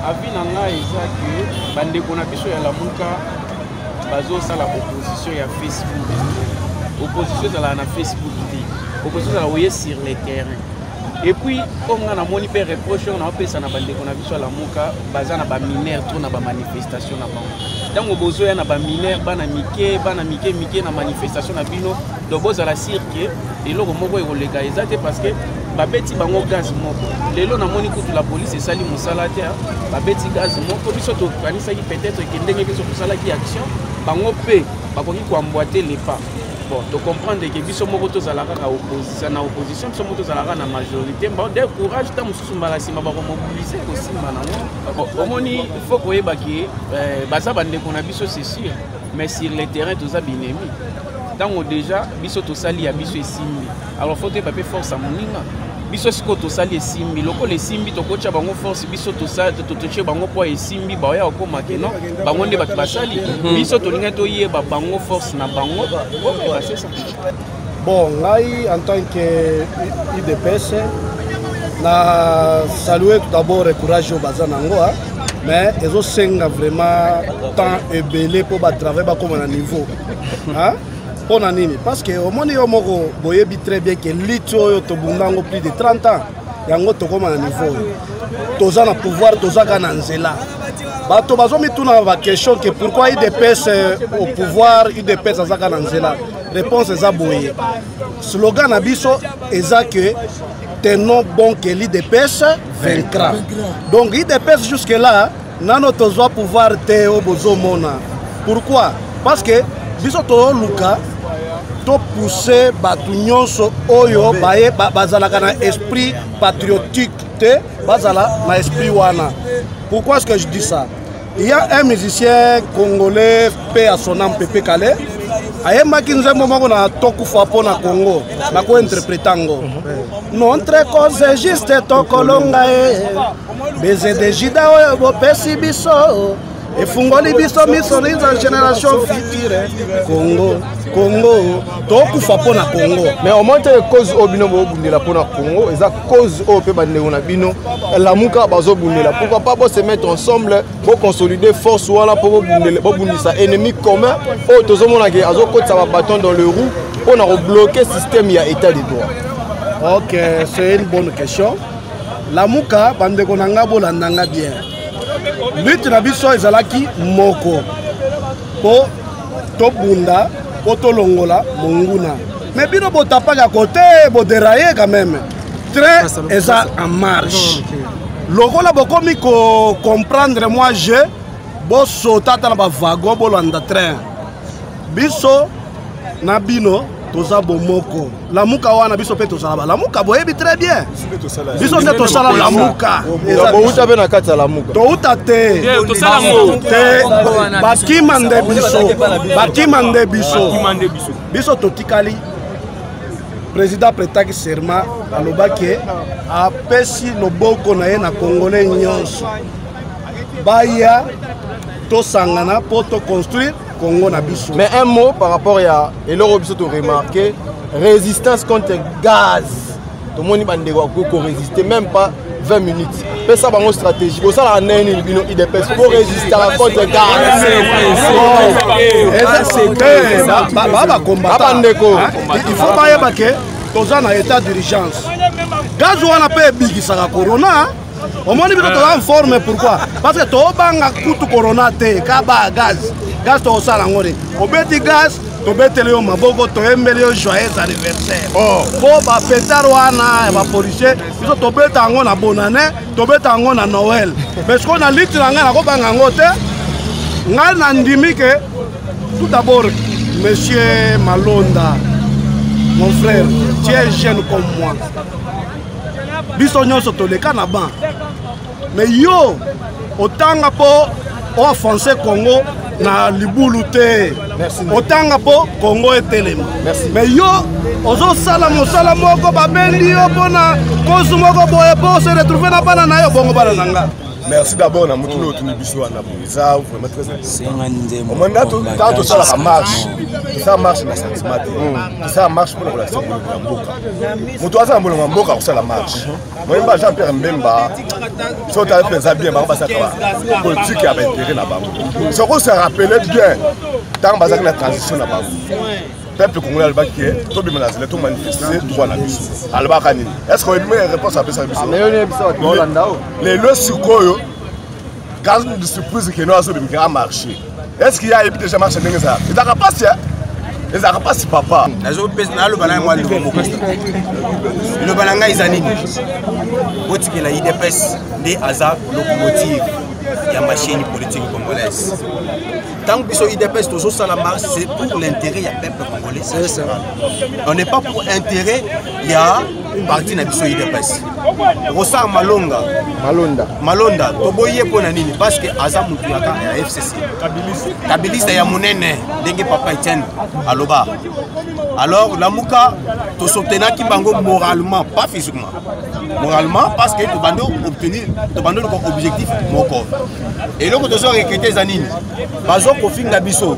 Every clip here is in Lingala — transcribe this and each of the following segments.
avis na nga eza que bandeko na biso ya lamuka bazosala opposition ya Facebook. Opposition ezala na Facebook te. Opposition ezala oye sur le terrain. Et puis on a moni pe reproche on a pesa na bandeko na biso ya lamuka baza na ba mineur to na ba manifestation na bango. Tango bozo ya na ba mineur bana mike na manifestation na bino do boza la cirque eloko moko ekoleka ezate parce que babeti bango gaz moko lelo na moni kutu la police esali musala te babeti gaz moko biso to kanisa ki peut-être que ndenge biso kusala ki action bango pe bakoki ko emboîter les pas. Bon, de comprendre que biso moko to zalaka ka opposition na opposition biso moko to zalaka na majorité ba de courage ta mususu mbala sima ba ko mobiliser ko sima na ngo omoni faut koyeba ki baza bandeko na biso c'est sûr mais sur le terrain to za binemi tango déjà biso to sali ya biso esimbi alors faut te paper force à moninga biso siko to sali esimbi loko le simbi to kocha bango force biso to sali to toche bango po esimbi ba ya ko makeno bango nde bat basali biso to linga to yeba bango force na bango c'est ça. Bon ngai en tant que IDPS na saluer tout d'abord le courage au bazanango mais ezo senga vraiment temps ebelé pour ba travailler ba comme na niveau hein. Parce que au monde yomoko boyebi très bien que l'ito to bundango plus de 30 ans yango to comme à niveau toza na pouvoir toza kana nzela bato bazomi tuna ba question que pourquoi IDPS au pouvoir IDPS za kana nzela réponse eza boye slogan na biso eza que tenons bon que l'IDPS vaincra donc IDPS jusque là nano toza pouvoir te o bozomona pourquoi parce que biso to luka to pousser batu nyonso oyo baye bazalaka na esprit patriotique te bazala na esprit wana. Pourquoi est-ce que je dis ça? Il y a un musicien congolais paix à son âme Pépé Calais ayembaki nzembo moko na tokufa po na Congo bako interprétango notre cause juste tokolonga beze de jida oyo bopesi biso efungoli biso miso na génération future Congo tokufa po na Congo mais au moins te cause obino bobundela po na Congo eza cause o pe bandeko na bino lamuka bazobundela pourquoi pas bo se mettre ensemble pour consolider force wala pour bobundisa ennemi commun o tozomona ke azokotsa ba bâton dans le roue pour na bloquer système ya état de droit. OK, c'est une bonne question. Lamuka bandeko nanga bolandanga bien lutte na biso ezalaki moko po tobunda po tolongola monguna mais bino botapaka côté boderailler quand même train eza en marche lokola bokomi ko comprendre moi je bosota ta na ba wagon bolanda train biso na bino toza bomoko lamuka wana biso pe tosala lamuka boyebi très bien biso nde tosala lamuka bouta pe na kati ya lamuka touta te bakima nde biso totikali président pretaki serment alobaki apesi loboko na ye na congolais nyonso baya tosangana po toconstruire Congo na biso. Mais un mot par rapport à eloko biso to remarquer résistance contre gaz. Tout le monde bandeko ko résister même pas 20 minutes. Mais ça bango stratégie. Ko ça la neni bino IDPS pour résister à contre gaz. Baba combattant. Il faut pas yebake toza na état d'urgence. Gaz wana pe bigisa corona. Au moins bino to en forme pourquoi? Parce que to banga kutu corona te ka ba gaz. Gaz to sala ngore obeti gaz to betele yo maboko to embele yo joyeux anniversaire po ba petar wana ba policier biso to beta ngo na bonane to beta ngo na Noël parce qu'on a litre nga na ko banga ngote nga na ndimi ke tout d'abord monsieur Malonda mon frère tu es jeune comme moi biso nyonso to leka na ban mais yo otanga po o offenser Congo na libulu te otanga po Congo etelema mais yo ozo sala mosala moko babendi yo pona cause moko boye po se retrouver na bana na yo bongo bana nanga Merci d'abord à Moutouno Tunibiso à Naboisa, vraiment très important. Au moment où tout ça marche, tout ça marche dans le sentiment, tout ça marche pour la relation de Mboka. Moutouaza Mboka, ça la marche. Moi, Jean-Pierre Mbemba, si on t'a fait bien, ça va. Politique avait intérêt là-bas. Ce qu'on se rappelait bien, tant que la transition là-bas. Peuple congolais alba qui est tout bien là, tout manifester droit la biso. Alba kanini. Est-ce qu'on a une réponse à ça biso? Les lois sur quoi quand de surprise que nous avons bien marché. Est-ce qu'il y a déjà marché dans ça? Il n'a pas si il n'a pas si papa. Les autres personnes le balanga moi le balanga izanini. Oti que la IDPS des hasard locomotive il y a machine politique congolaise. Tant que l'IDPS toujours ça la marche, c'est pour l'intérêt du peuple congolais. On n'est pas pour intérêt, il y a une partie de l'IDPS. Rosa Malonda, Toboye pour Nanini, parce que Azam Moutiaka est à FCC. Kabilis est à Mounene, Dengue Papa Etienne, à Loba. Alors, la Mouka, tu soutiens qui bango moralement, pas physiquement. Moralement, parce que tu bandes obtenir comme objectif mon corps. Et là, tu as recruté Zanine. Bazo Kofing Nabiso.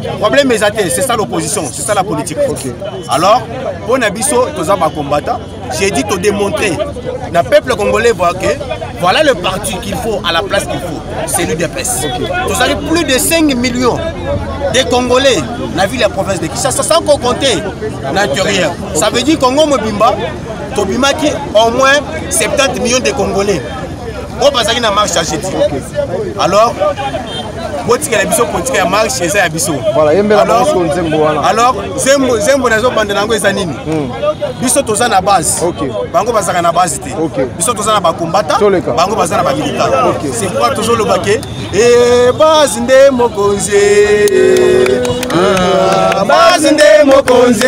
Le problème est c'est ça l'opposition, c'est ça la politique. Okay. Alors, pour Nabiso, tu as combattant. J'ai dit te démontrer. Le peuple congolais voit que voilà le parti qu'il faut à la place qu'il faut. C'est l'UDPS. Vous avez plus de 5 millions de Congolais dans la ville et la province de Kinshasa, sans compter l'intérieur. Ça veut dire Congo Mobimba, Tobima qui au moins 70 millions de Congolais. On va passer dans marche à Chéti. Alors, alors, Zembo nazo bande nango ezanini. Biso toza na base. Bango bazaka na base te. Biso toza na ba combattant, bango bazaka na ba militant. C'est pourquoi toujours le baquet et base nde mokonze. Base nde mokonze.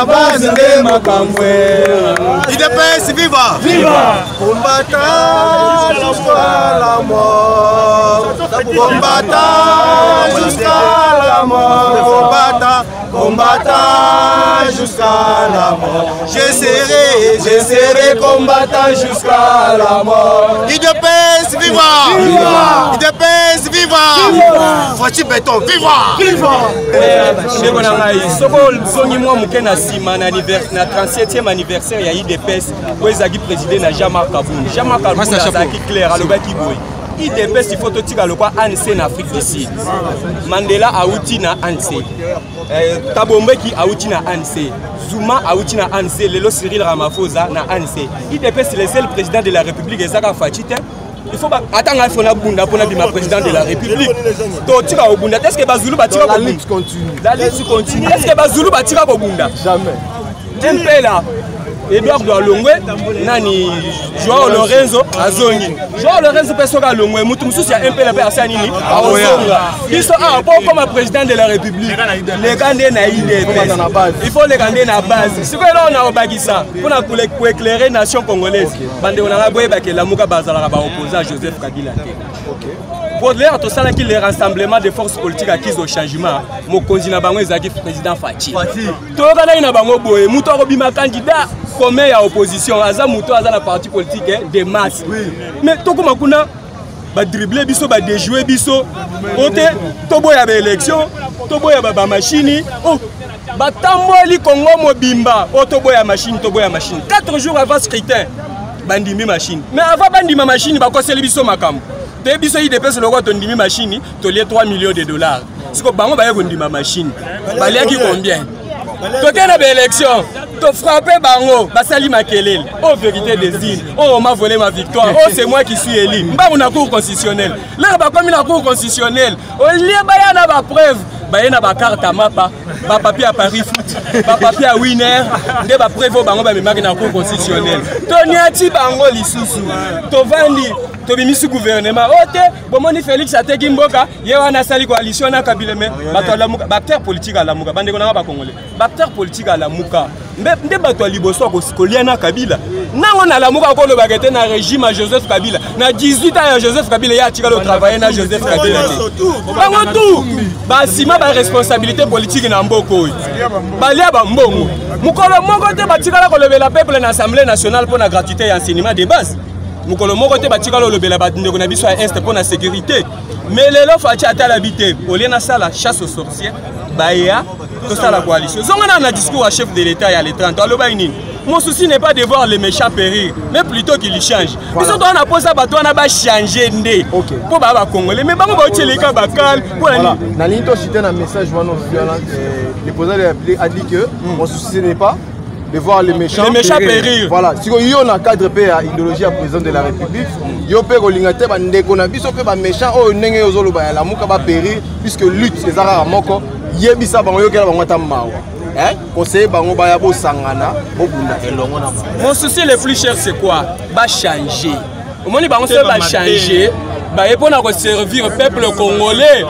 Base nde makambwe. IDPS viva. Viva. Combattant jusqu'à la mort. Combattant jusqu'à la mort. Combattant jusqu'à la mort. Je serai combattant jusqu'à la mort. IDPS viva! IDPS viva! Fati Béton viva! Na 37e anniversaire ya IDPS où ezaki président na Jean-Marc Kaboun. Jean-Marc Kaboun azaki clair alobaki boy. IDPS il faut totika lokwa ANC na Afrique du Sud. Mandela auti na ANC. Tabombeki auti na ANC. Zuma auti na ANC. Lelo Cyril Ramaphosa na ANC. IDPS c'est le seul président de la République ezaka fatite. Il faut attendre il faut na bunda pour na bima président de la République. To tira au bunda. Est-ce que Bazulu va tirer au bunda? La lutte continue. Est-ce que Bazulu va tirer au bunda? Jamais. Un peu là. Edouard Doualongwe, Nani, Joao Lorenzo, Azongi. Joao Lorenzo Pessoa Longwe, Moutoumsous, il y a un peu la personne ici. Ils sont comme président de la République. Les Gandés il faut les Gandés na base. Ce que là on a au Bagissa, pour éclairer la nation congolaise. Bande on a besoin que la Mouka Bazala va opposer à Joseph Kabila. Pour l'air, tout ça là qui les rassemblements de forces politiques acquises au changement, mon candidat bango ezaki président Fati. To kana ina bango boye, muto ko bima candidat comme ya opposition, aza muto aza la parti politique de masse. Mais to ko makuna ba dribbler biso ba déjouer biso. Ote to boya ba élection, to boya ba machine. Oh, ba tamboli Congo mobimba, o to boya machine, to boya machine. 4 jours avant scrutin, bandimi machine. Mais avant bandima machine, ba ko seli biso makambo. Biso IDPS le roi tondimi machine, tu lié 3 millions de dollars. Si tu bango baye kondima machine, balia qui combien? Tu as une élection, tu frappé bango, basali makelele. Oh vérité des îles, oh on m'a volé ma victoire, oh c'est moi qui suis élu. Ba on a cour constitutionnelle. Là ba comme la cour constitutionnelle, on lié baya na ba preuve. Baye na ba carte à mapa, ba papier à Paris Foot, ba papier à Winner, de ba preuve bango ba me marqué na cour constitutionnelle. Toniati bango lisusu. To vandi to bimisi gouvernement ote bomoni Félix ateki mboka ye wana sali coalition na Kabila me bato la muka acteur politique à la muka bande ko na ba congolais acteur politique à la muka nde bato liboso ko kolia na Kabila nango na la muka ko lo bagete na régime à Joseph Kabila na 18 ans ya Joseph Kabila ya tika le travailler na Joseph Kabila bango tout ba sima ba responsabilité politique na mboko balia ba mbongo mukolo moko te batika la ko lever la peuple na assemblée nationale pour la gratuité et enseignement de base. mokolo moko te batika lolobela bandeko na biso ya est pour la sécurité mais lelo faci ata la bité olien na sala chasse aux sorcières baya tout ça la coalition zonga na discours à chef de l'état ya les 30 aloba nini. Mon souci n'est pas de voir les méchants périr, mais plutôt qu'ils changent. Ils sont en apposant à toi, on a changé de. Pour les Congolais, mais pas pour les cas bacal. Voilà. Nalito cité un message le président a dit que mon souci n'est pas de voir les méchants périr. Voilà. Si on a un cadre de idéologie à président de la République, il y a un lingate ba méchant oh nenge ozolo ba la muka ba périr puisque lutte ces arabes moko yebisa bango yo kela bango tamawa. Mon souci le plus cher c'est quoi? Va changer. Au moment où on va changer, pour servir le peuple congolais,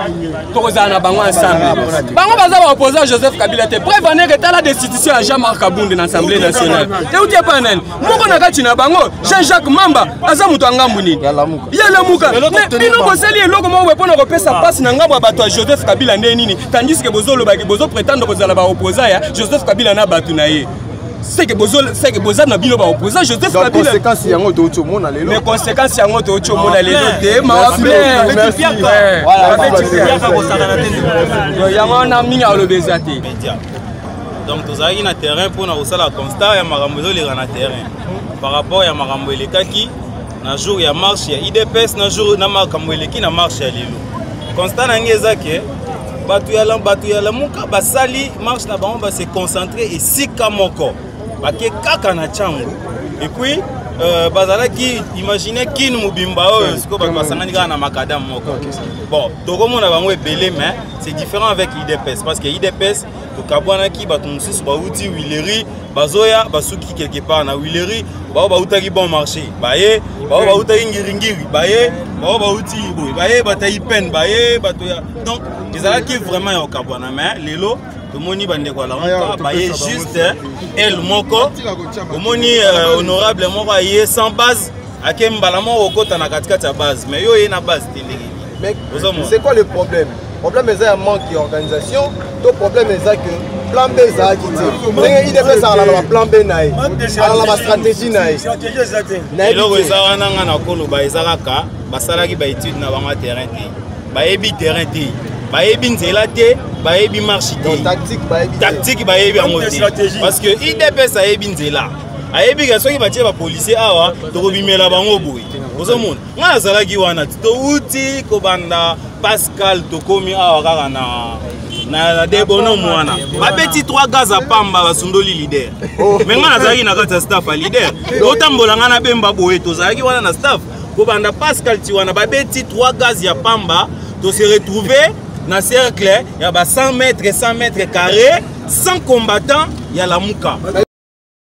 pour nous ensemble. Bango baza opposant Joseph Kabila te prévenir que la destitution à Jean-Marc Kabound dans l'Assemblée nationale. Et où tu es pas nen? Moko na kati na bango Jean-Jacques Mamba aza mutu angambu nini? Ya la muka. Mais bino boseli eloko mo pour na kopesa passe na ngambu bato ya Joseph Kabila nini tandis que bozolo ba bozo prétendre kozala ba opposant ya Joseph Kabila na batu na ye. C'est que Boza n'a pas opposé. Joseph Kabila. Les conséquences, il y a les conséquences, il y a les deux. Donc, nous avons un terrain pour nous faire le constat. Il y a un terrain. Par rapport à Marambo et les Kaki, un jour il y a marche, il y a IDPS, un jour il y a Marambo et les Kaki, il y a marche à Lilo. Constat, il y a Batuyala muka basali marche na bango ba se concentrer et sika moko bake kaka na chango et puis bazala ki imaginer kin mubimba oyo siko ba basangani kana na makadam moko bon tokomona bango ebele mais c'est différent avec IDPS parce que IDPS to kabwana ki bato mususu ba uti Willery bazoya basuki quelque part na Willery ba utaki bon marché baye ba utaki ngiringiri baye ba uti boy baye batayi pen baye batoya donc ils ont qui vraiment au Kabwana mais lelo tout moni bande quoi là baye juste el moko moni honorable moko aye sans base akembala moko okota na katikati ya base mais yo yena base mais c'est quoi le problème? Le problème est un manque d'organisation. Le problème est que plan B ça a quitté. Il devait ça la plan B naï. Alors la stratégie naï. Et là ils ont na kolo ba ezalaka basalaki ba étude na bango terrain té. Ba ebi terrain té. Ba ebi nzela té, ba ebi marche té. Tactique ba ebi en mode. Parce que IDP ça ebi nzela. A ebi que ceux qui batie ba policier awa to kobimela bango boy. Ozomona. Nga zalaki wana to uti ko banda Pascal Tokomi awa na debono mwana babeti 3 gaz à pamba basundoli leader mais nga nazaki na kata staff a leader otambola nga na bemba boye tozaki wana na staff ko banda Pascal ti wana babeti 3 gaz ya pamba to se retrouver na cercle ya ba 100 mètres carrés sans combattant ya la muka